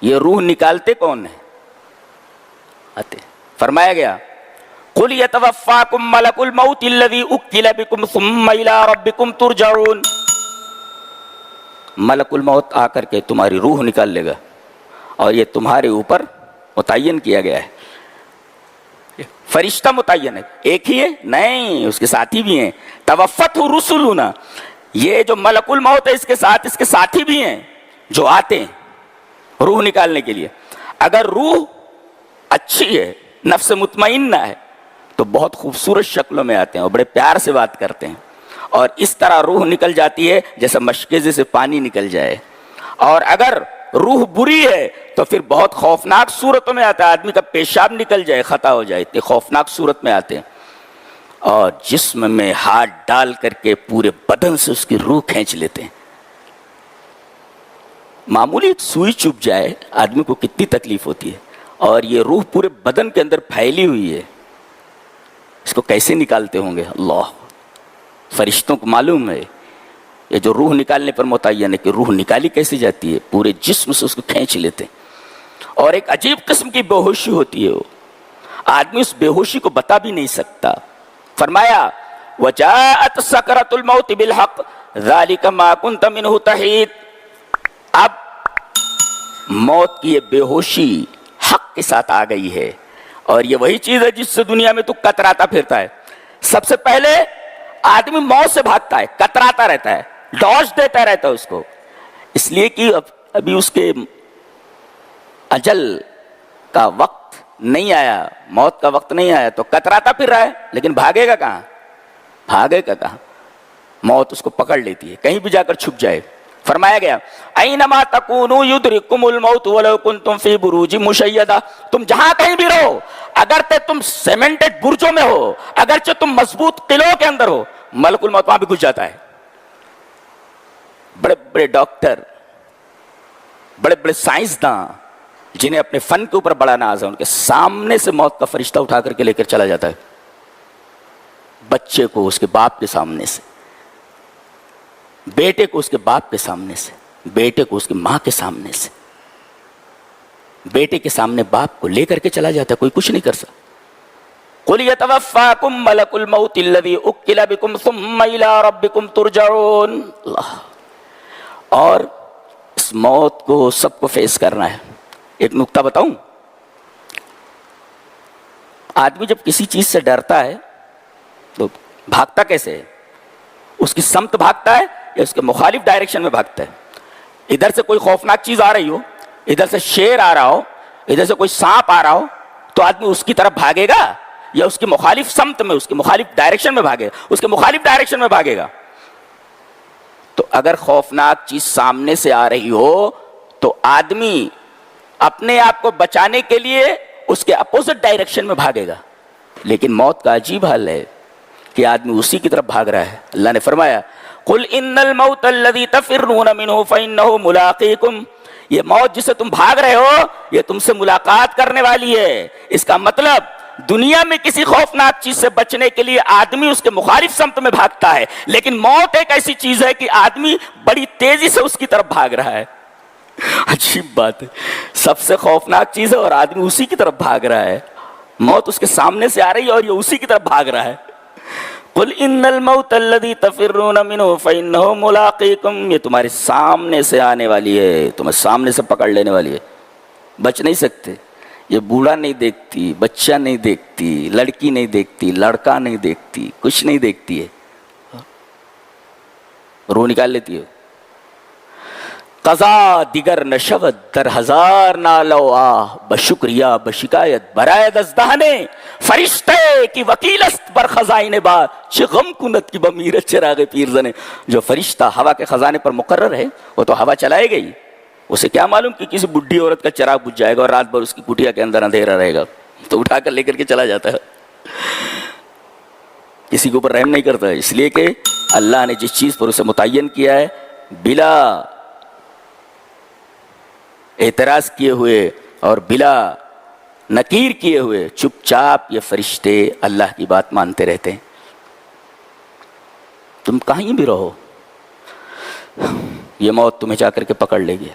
یہ روح نکالتے کون ہیں؟ آتے فرمایا گیا قُلْ يَتَوَفَّاكُمْ مَلَكُ الْمَوْتِ الَّذِي أُكِّلَ بِكُمْ ثُمَّ إِلَىٰ رَبِّكُمْ تُرْجَعُونَ. ملک الموت آ کر کے تمہاری روح نکال لے گا اور یہ تمہارے اوپر متعین کیا گیا ہے. فرشتہ متعین ہے، ایک ہی ہے نہیں، اس کے ساتھی بھی ہیں. توفته رسلنا، یہ جو ملک الموت ہے اس کے ساتھ اس کے ساتھی بھی ہیں جو آتے ہیں روح نکالنے کے لیے. اگر روح اچھی ہے، نفس مطمئنہ ہے، تو بہت خوبصورت شکلوں میں آتے ہیں اور بڑے پیار سے بات کرتے ہیں، اور اس طرح روح نکل جاتی ہے جیسے مشکیزے سے پانی نکل جائے. اور اگر روح بری ہے تو پھر بہت خوفناک صورتوں میں آتا ہے، آدمی کا پیشاب نکل جائے، خطا ہو جائے، اتنی خوفناک صورت میں آتے ہیں. اور جسم میں ہاتھ ڈال کر کے پورے بدن سے اس کی روح کھینچ لیتے ہیں. معمولی ایک سوئی چبھ جائے آدمی کو کتنی تکلیف ہوتی ہے، اور یہ روح پورے بدن کے اندر پھیلی ہوئی ہے. اس کو کیسے نکالتے ہوں گے اللہ؟ فرشتوں کو معلوم ہے یہ جو روح نکالنے پر متعین ہے کہ روح نکالی کیسے جاتی ہے، پورے جسم سے اس کو کھینچ لیتے ہیں. اور ایک عجیب قسم کی بے ہوشی ہوتی ہے، وہ آدمی اس بے ہوشی کو بتا بھی نہیں سکتا. فرمایا وَجَاءَتْ سَكْرَةُ الْمَوْتِ بِالْحَقِّ ذَلِكَ مَا كُنْتَ مِنْهُ تَحِيدُ. اب موت کی یہ بے ہوشی حق کے ساتھ آ گئی ہے، اور یہ وہی چیز ہے جس سے دنیا میں تو کتراتا پھرتا ہے. سب سے پہلے آدمی موت سے بھاگتا ہے، کتراتا رہتا ہے، ڈاج دیتا رہتا ہے اس کو، اس لیے کہ ابھی اس کے اجل کا وقت نہیں آیا، موت کا وقت نہیں آیا، تو کتراتا پھر رہا ہے. لیکن بھاگے گا کہاں؟ بھاگے گا کہاں؟ موت اس کو پکڑ لیتی ہے، کہیں بھی جا کر چھپ جائے. فرمایا گیا اینما تکونوا یدرککم الموت ولو کنتم فی بروج مشیدہ. تم جہاں کہیں بھی رہو، اگرچہ تم سیمنٹڈ برجوں میں ہو، اگرچہ تم مضبوط قلعوں کے اندر ہو، ملک الموت وہاں بھی گھس جاتا ہے. بڑے بڑے ڈاکٹر، بڑے بڑے سائنسداں جنہیں اپنے فن کے اوپر بڑا ناز ہے، ان کے سامنے سے موت کا فرشتہ اٹھا کر کے لے کر چلا جاتا ہے. بچے کو اس کے باپ کے سامنے سے، بیٹے کو اس کے باپ کے سامنے سے، بیٹے کو اس کی ماں کے سامنے سے، بیٹے کے سامنے باپ کو لے کر کے چلا جاتا ہے، کوئی کچھ نہیں کر سکتا. قُلْ يَتَوَفَّاكُمْ مَلَكُ الْمَوْتِ الَّذِي أُكِّلَ بِكُمْ ثُمَّ إِلَىٰ رَبِّكُمْ تُرْجَعُونَ. اللہ. اور اس موت کو سب کو فیس کرنا ہے. ایک نکتہ بتاؤں، آدمی جب کسی چیز سے ڈرتا ہے تو بھاگتا کیسے ہے؟ اس کی سمت بھاگتا ہے یا اس کے مخالف ڈائریکشن میں بھاگتا ہے؟ ادھر سے کوئی خوفناک چیز آ رہی ہو، ادھر سے شیر آ رہا ہو، ادھر سے کوئی سانپ آ رہا ہو، تو آدمی اس کی طرف بھاگے گا یا اس کی مخالف سمت میں، اس کی مخالف ڈائریکشن میں بھاگے گا؟ اس کے مخالف ڈائریکشن میں بھاگے گا. تو اگر خوفناک چیز سامنے سے آ رہی ہو تو آدمی اپنے آپ کو بچانے کے لیے اس کے اپوزٹ ڈائریکشن میں بھاگے گا. لیکن موت کا عجیب حال ہے کہ آدمی اسی کی طرف بھاگ رہا ہے. اللہ نے فرمایا قُلْ إِنَّ الْمَوْتَ الَّذِي تَفِرُّونَ مِنْهُ فَإِنَّهُ مُلَاقِيكُمْ. یہ موت جسے تم بھاگ رہے ہو یہ تم سے ملاقات کرنے والی ہے. اس کا مطلب دنیا میں کسی خوفناک چیز سے بچنے کے لیے آدمی اس کے مخالف سمت میں بھاگتا ہے، لیکن موت ایک ایسی چیز ہے کہ آدمی بڑی تیزی سے اس کی طرف بھاگ رہا ہے. عجیب بات ہے، سب سے خوفناک چیز ہے اور آدمی اسی کی طرف بھاگ رہا ہے. موت اس کے سامنے سے آ رہی ہے اور یہ اسی کی طرف بھاگ رہا ہے. قُلْ إِنَّ الْمَوْتَ الَّذِي تَفِرُّونَ مِنْهُ فَإِنَّهُ مُلَاقِيكُمْ. یہ تمہارے سامنے سے آنے والی ہے، تمہیں سامنے سے پکڑ لینے والی ہے، بچ نہیں سکتے. یہ بوڑھا نہیں دیکھتی، بچہ نہیں دیکھتی، لڑکی نہیں دیکھتی، لڑکا نہیں دیکھتی، کچھ نہیں دیکھتی ہے، روح نکال لیتی ہے. قضا دیگر نشود در ہزار نالو آہ، بشکریہ بشکایت برائے دزدہنے فرشتے کی وکیل است بر خزائن بار چه غم کند کی بمیر چراغ پیرزنے. جو فرشتہ ہوا کے خزانے پر مقرر ہے وہ تو ہوا چلائے گئی، اسے کیا معلوم کہ کسی بڈھی عورت کا چراغ بجھ جائے گا اور رات بھر اس کی کٹیا کے اندر اندھیرا رہے گا، تو اٹھا کر لے کر کے چلا جاتا ہے. کسی کے اوپر رحم نہیں کرتا ہے، اس لیے کہ اللہ نے جس چیز پر اسے متعین کیا ہے بلا اعتراض کیے ہوئے اور بلا نکیر کیے ہوئے چپ چاپ یہ فرشتے اللہ کی بات مانتے رہتے ہیں. تم کہیں بھی رہو یہ موت تمہیں جا کر کے پکڑ لے گی.